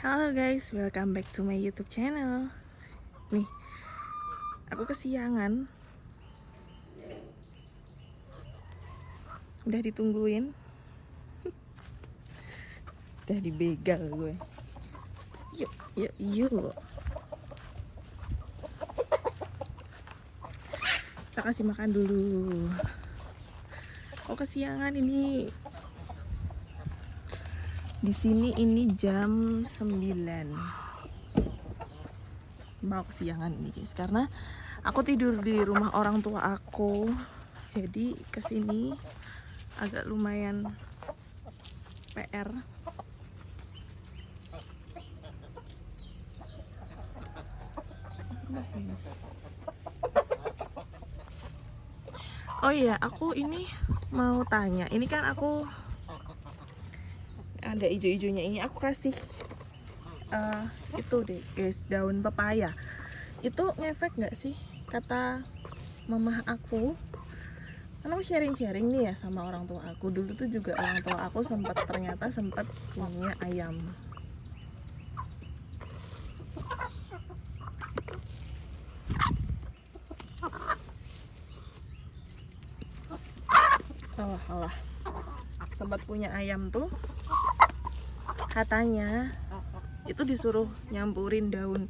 Halo guys, welcome back to my YouTube channel. Nih, aku kesiangan. Udah ditungguin. Udah dibegal gue. Yuk, yuk, yuk. Kita kasih makan dulu. Oh, kesiangan ini. Di sini ini jam 9. Mau kesiangan ini guys, karena aku tidur di rumah orang tua aku. Jadi kesini agak lumayan PR. Oh iya, aku ini mau tanya. Ini kan aku ada ijo-ijonya ini, aku kasih itu deh guys, daun pepaya. Itu ngefek nggak sih, kata mama aku? Karena aku sharing-sharing nih ya sama orang tua aku. Dulu tuh juga orang tua aku ternyata sempat punya ayam. Alah, sempat punya ayam tuh, katanya itu disuruh nyampurin daun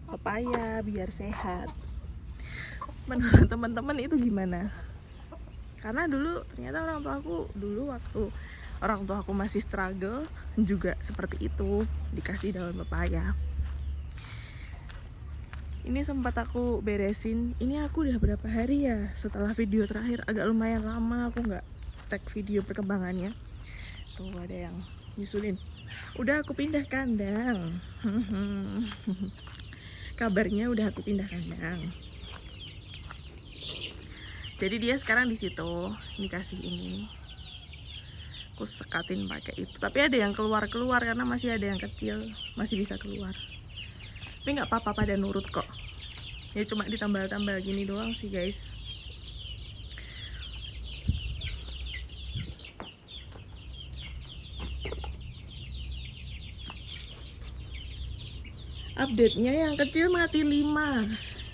pepaya biar sehat. Menurut teman-teman itu gimana? Karena dulu ternyata orang tua aku dulu waktu orang tua aku masih struggle juga seperti itu, dikasih daun pepaya. Ini sempat aku beresin. Ini aku udah berapa hari ya setelah video terakhir, agak lumayan lama aku nggak tag video perkembangannya. Tuh ada yang nyusulin. Udah aku pindah kandang. Kabarnya udah aku pindah kandang. Jadi dia sekarang di situ, dikasih ini. Aku sekatin pakai itu. Tapi ada yang keluar karena masih ada yang kecil, masih bisa keluar. Tapi nggak apa-apa, pada nurut kok. Ya cuma ditambal-tambal gini doang sih guys. Update-nya yang kecil mati 5.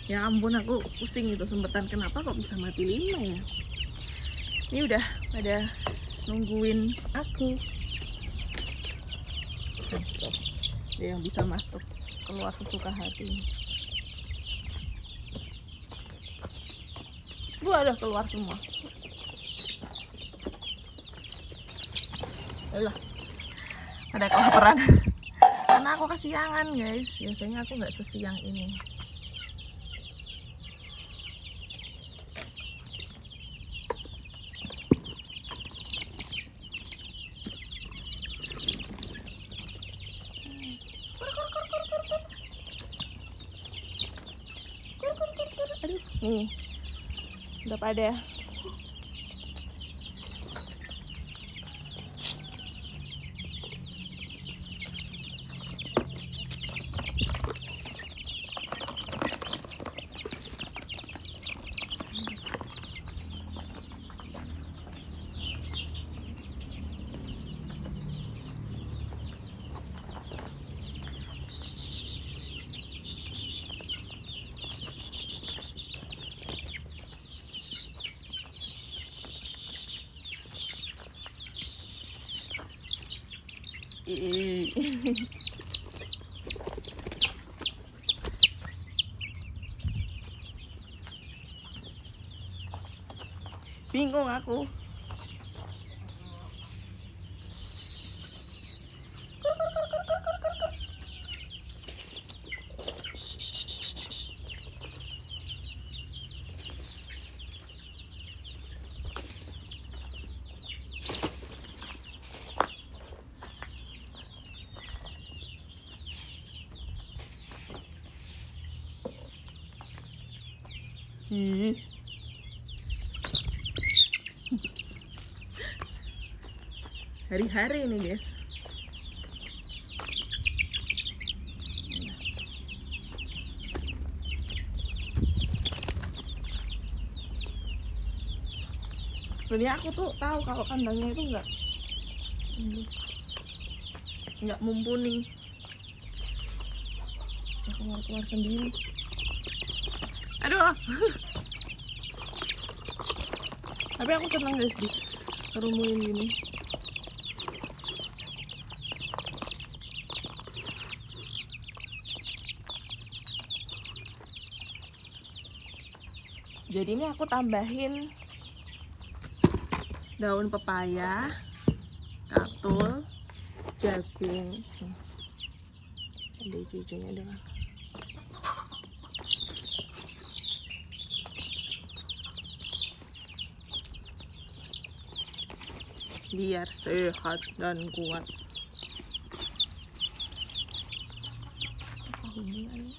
Ya ampun, aku pusing itu sempetan, kenapa kok bisa mati 5 ya. Ini udah pada nungguin aku. Dia yang bisa masuk keluar sesuka hati. Gua udah keluar semua. Alah, ada kelaparan. Karena aku kesiangan guys. Biasanya aku nggak sesiang ini. Aduh, nih udah pada. Bingung aku. Ih. Hari-hari ini guys. Sebenarnya aku tuh tahu kalau kandangnya itu nggak mumpuni. keluar sendiri. Aduh. Tapi aku senang guys di kerumunin gini. Jadi ini aku tambahin daun pepaya, katul, jagung. Ada cucunya dengan biar sehat dan kuat. Apa hubungannya?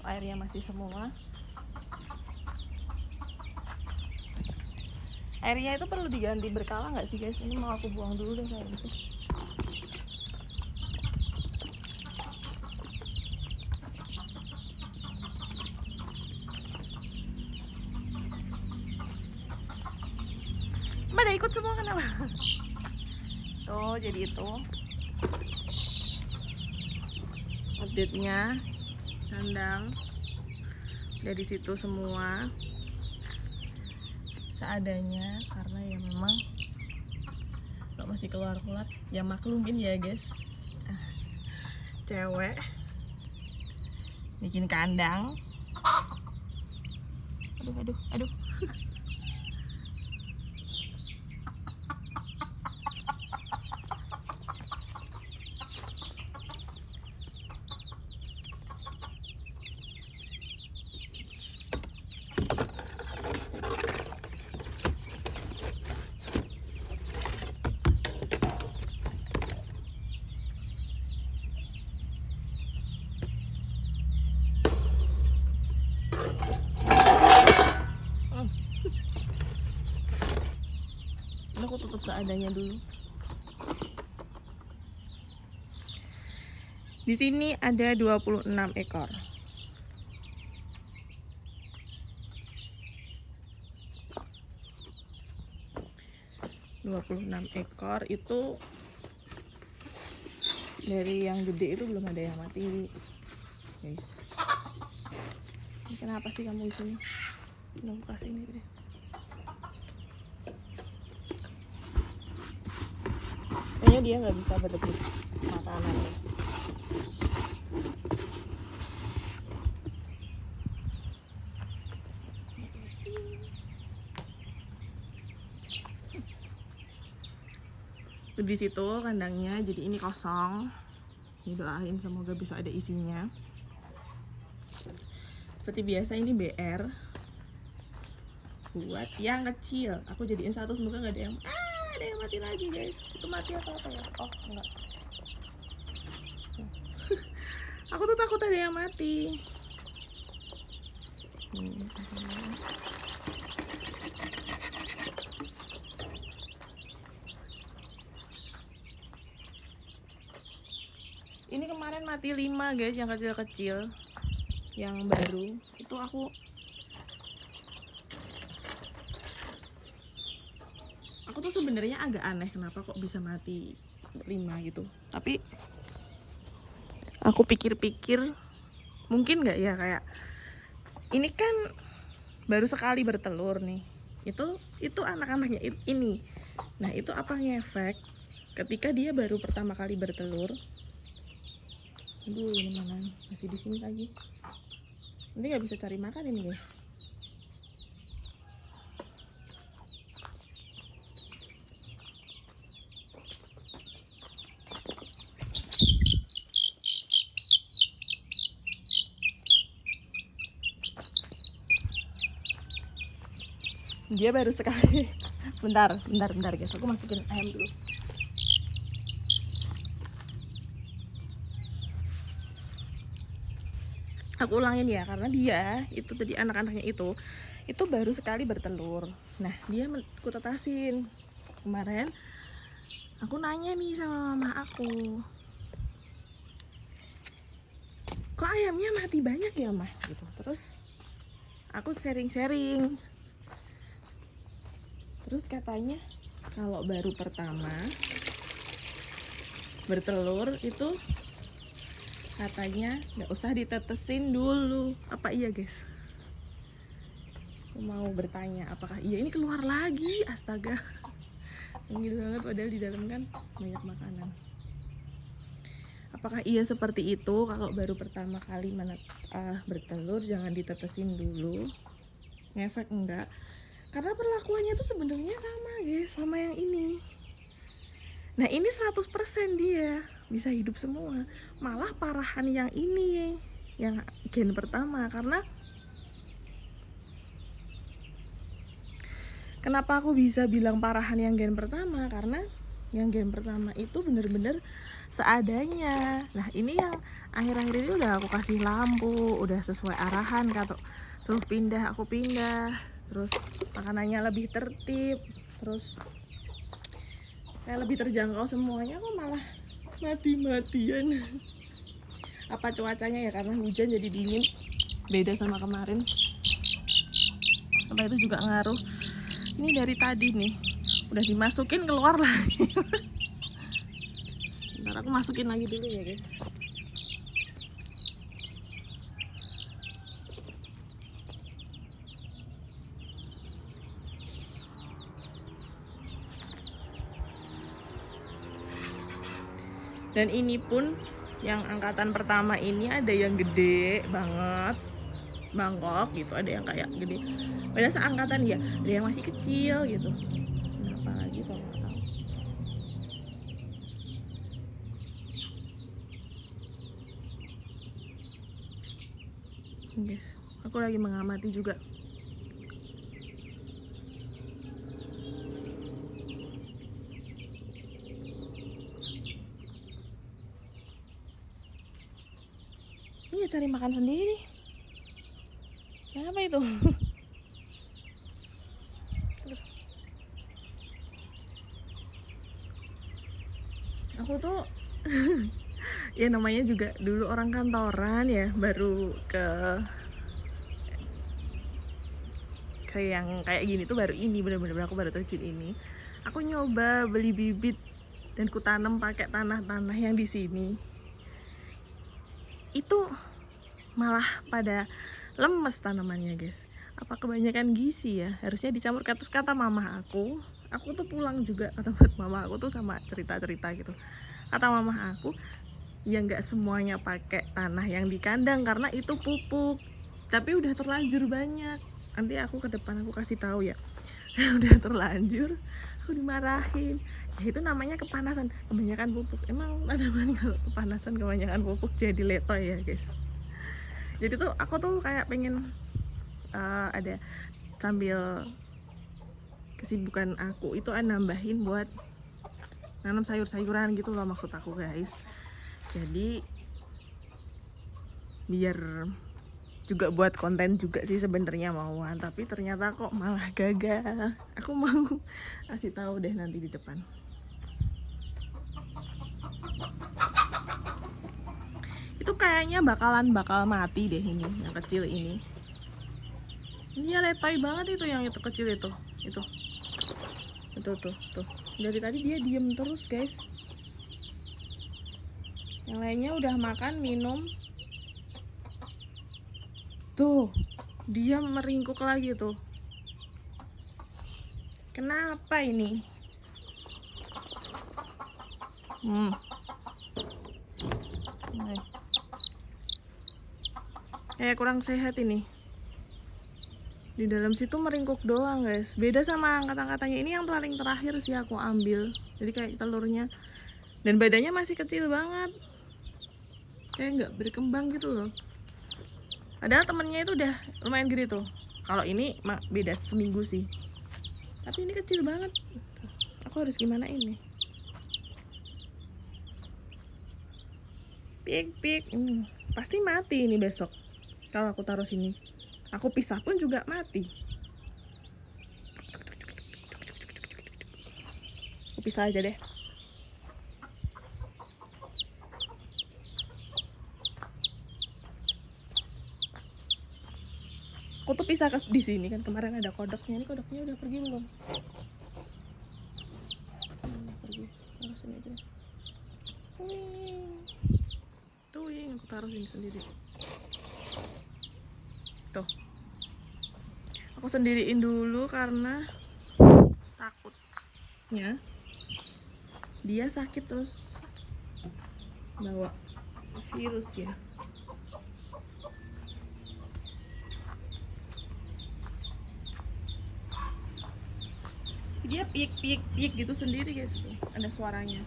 Airnya masih semua. Airnya itu perlu diganti berkala nggak sih guys? Ini mau aku buang dulu deh kayak gitu. Pada ikut semua kenapa? Tuh jadi itu update-nya. Kandang dari situ semua seadanya, karena ya memang kalau masih keluar ya maklumin ya guys, cewek bikin kandang. Aduh. Aku tutup seadanya dulu. Di sini ada 26 ekor. Itu dari yang gede itu belum ada yang mati, guys. Ini kenapa sih kamu di sini? Udah aku kasih ini deh. Kayaknya dia nggak bisa berebut makanan. Di situ kandangnya, jadi ini kosong. Ini doain semoga bisa ada isinya. Seperti biasa ini BR buat yang kecil. Aku jadiin satu, semoga nggak ada yang mati lagi guys. Itu mati atau apa ya? Oh enggak. Aku tuh takut ada yang mati. Ini kemarin mati 5 guys, yang kecil-kecil, yang baru. Itu aku tuh sebenarnya agak aneh kenapa kok bisa mati 5 gitu. Tapi aku pikir-pikir mungkin nggak ya, kayak ini kan baru sekali bertelur nih. Itu anak-anaknya ini. Nah, itu apa ngefek ketika dia baru pertama kali bertelur. Aduh, ini mana? Masih di sini lagi. Nanti nggak bisa cari makan ini guys. Dia baru sekali. Bentar guys, aku masukin ayam dulu. Aku ulangin ya, karena dia itu tadi anak-anaknya itu baru sekali bertelur. Nah, dia aku tetasin kemarin aku nanya nih sama mama aku, kok ayamnya mati banyak ya mah gitu. Terus aku sharing-sharing, terus katanya kalau baru pertama bertelur itu katanya nggak usah ditetesin dulu. Apa iya guys? Aku mau bertanya apakah iya, ini keluar lagi, astaga. Gitu banget, padahal di dalam kan banyak makanan. Apakah iya seperti itu, kalau baru pertama kali bertelur jangan ditetesin dulu? Ngefek enggak? Karena perlakuannya tuh sebenarnya sama guys, sama yang ini. Nah ini 100% dia bisa hidup semua. Malah parahan yang ini, yang gen pertama. Karena kenapa aku bisa bilang parahan yang gen pertama? Karena yang gen pertama itu bener-bener seadanya. Nah ini yang akhir-akhir ini udah aku kasih lampu, udah sesuai arahan, kata suruh pindah aku pindah, terus makanannya lebih tertib, terus kayak lebih terjangkau semuanya. Kok malah mati-matian? Apa cuacanya ya, karena hujan jadi dingin, beda sama kemarin. Apa itu juga ngaruh? Ini dari tadi nih udah dimasukin keluar lagi. Ntar aku masukin lagi dulu ya guys. Dan ini pun yang angkatan pertama ini ada yang gede banget, bangkok gitu, ada yang kayak gede. Pada seangkatan ya, ada yang masih kecil gitu. Nah, apalagi kalau nggak tahu. Guys, aku lagi mengamati juga. Ini cari makan sendiri. Kenapa itu? Aku tuh ya namanya juga dulu orang kantoran ya, baru ke yang kayak gini tuh baru ini, bener-bener aku baru terjun ini. Aku nyoba beli bibit dan ku tanam pakai tanah-tanah yang di sini. Itu malah pada lemes tanamannya guys. Apa kebanyakan gizi ya? Harusnya dicampur. Terus kata mama aku tuh pulang juga ke tempat mama aku tuh sama cerita-cerita gitu. Kata mama aku, ya nggak semuanya pakai tanah yang di kandang karena itu pupuk. Tapi udah terlanjur banyak. Nanti aku ke depan aku kasih tahu ya. Udah terlanjur, aku dimarahin. Ya itu namanya kepanasan, kebanyakan pupuk. Emang tanaman kalau kepanasan kebanyakan pupuk jadi letoy ya guys. Jadi tuh aku tuh kayak pengen ada sambil kesibukan aku itu nambahin buat nanam sayur-sayuran gitu loh, maksud aku guys. Jadi biar juga buat konten juga sih sebenarnya mauan, tapi ternyata kok malah gagal. Aku mau kasih tahu deh nanti di depan. Itu kayaknya bakal mati deh ini yang kecil ini. Ini ya letoy banget itu yang itu kecil itu. Tuh. Dari tadi dia diem terus guys. Yang lainnya udah makan, minum. Tuh, dia meringkuk lagi tuh. Kenapa ini? Kayak kurang sehat ini. Di dalam situ meringkuk doang guys. Beda sama angkatan-angkatannya. Ini yang paling terakhir sih aku ambil. Jadi kayak telurnya. Dan badannya masih kecil banget. Kayak nggak berkembang gitu loh. Padahal temennya itu udah lumayan gede tuh. Kalau ini beda seminggu sih. Tapi ini kecil banget. Aku harus gimana ini? Pik. Pasti mati ini besok. Kalau aku taruh sini. Aku pisah pun juga mati. Aku pisah aja deh. bisa di sini kan, kemarin ada kodoknya. Ini kodoknya udah pergi belum? Udah pergi. Taruh sini aja. Tuing, aku taruh sini sendiri. Tuh. Aku sendiriin dulu karena takutnya dia sakit terus bawa virus ya. Dia piik gitu sendiri guys, tuh ada suaranya.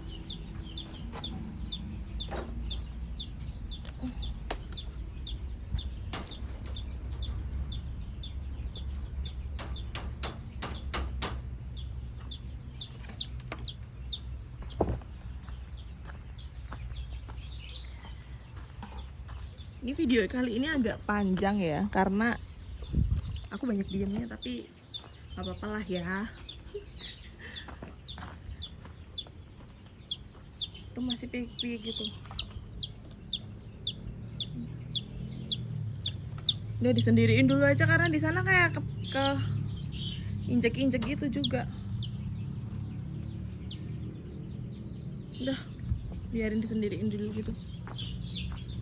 Ini video kali ini agak panjang ya, karena aku banyak diemnya, tapi gak apa-apa lah ya. Itu masih piik gitu. Udah disendiriin dulu aja karena di sana kayak ke injek gitu juga. Udah biarin disendiriin dulu gitu.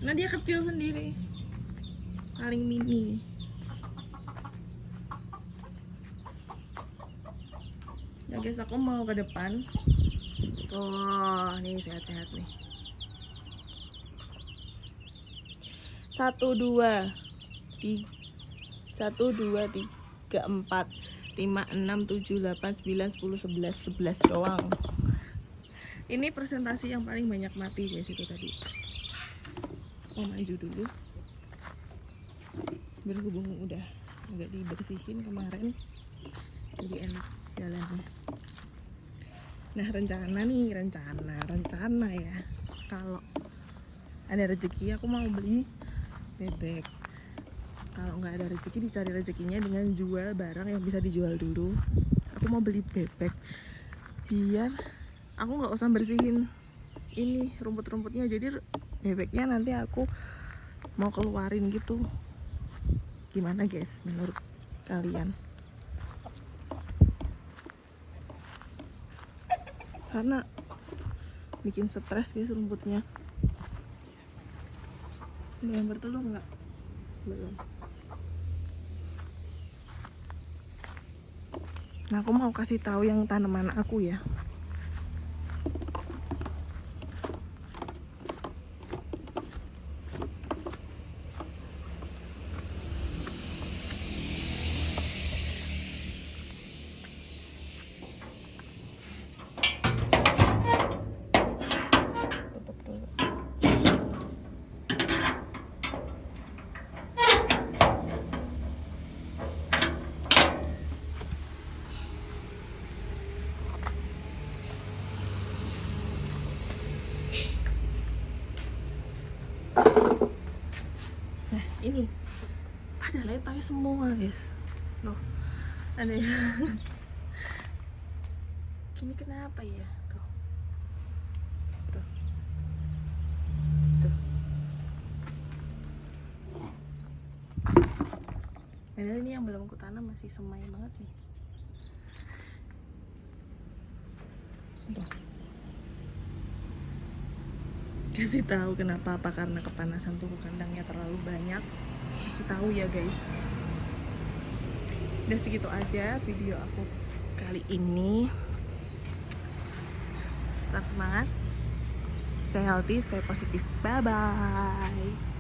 Nah dia kecil sendiri, paling mini. Ya guys, aku mau ke depan. Oh, nih sehat-sehat nih. 1, 2, 3, 1, 2, 3, 4, 5, 6, 7, 8, 9, 10, 11 doang. Ini presentasi yang paling banyak mati guys itu tadi. Mau maju dulu. Berhubung udah nggak dibersihin kemarin, jadi enak jalannya. Nah rencana ya, kalau ada rezeki aku mau beli bebek. Kalau nggak ada rezeki, dicari rezekinya dengan jual barang yang bisa dijual dulu. Aku mau beli bebek biar aku nggak usah bersihin ini rumput-rumputnya, jadi bebeknya nanti aku mau keluarin gitu. Gimana guys menurut kalian? Karena bikin stres guys rumputnya. Udah yang bertelur nggak? Belum. Nah aku mau kasih tahu yang tanaman aku ya. Nah ini pada letoy semua guys. Loh ada ini kenapa ya? Tuh tuh tuh. Padahal ini yang belum aku tanam masih semai banget nih. Tuh. Kasih tahu kenapa, apa karena kepanasan tuh kandangnya terlalu banyak. Kasih tahu ya guys. Udah segitu aja video aku kali ini. Tetap semangat, stay healthy, stay positif. Bye bye.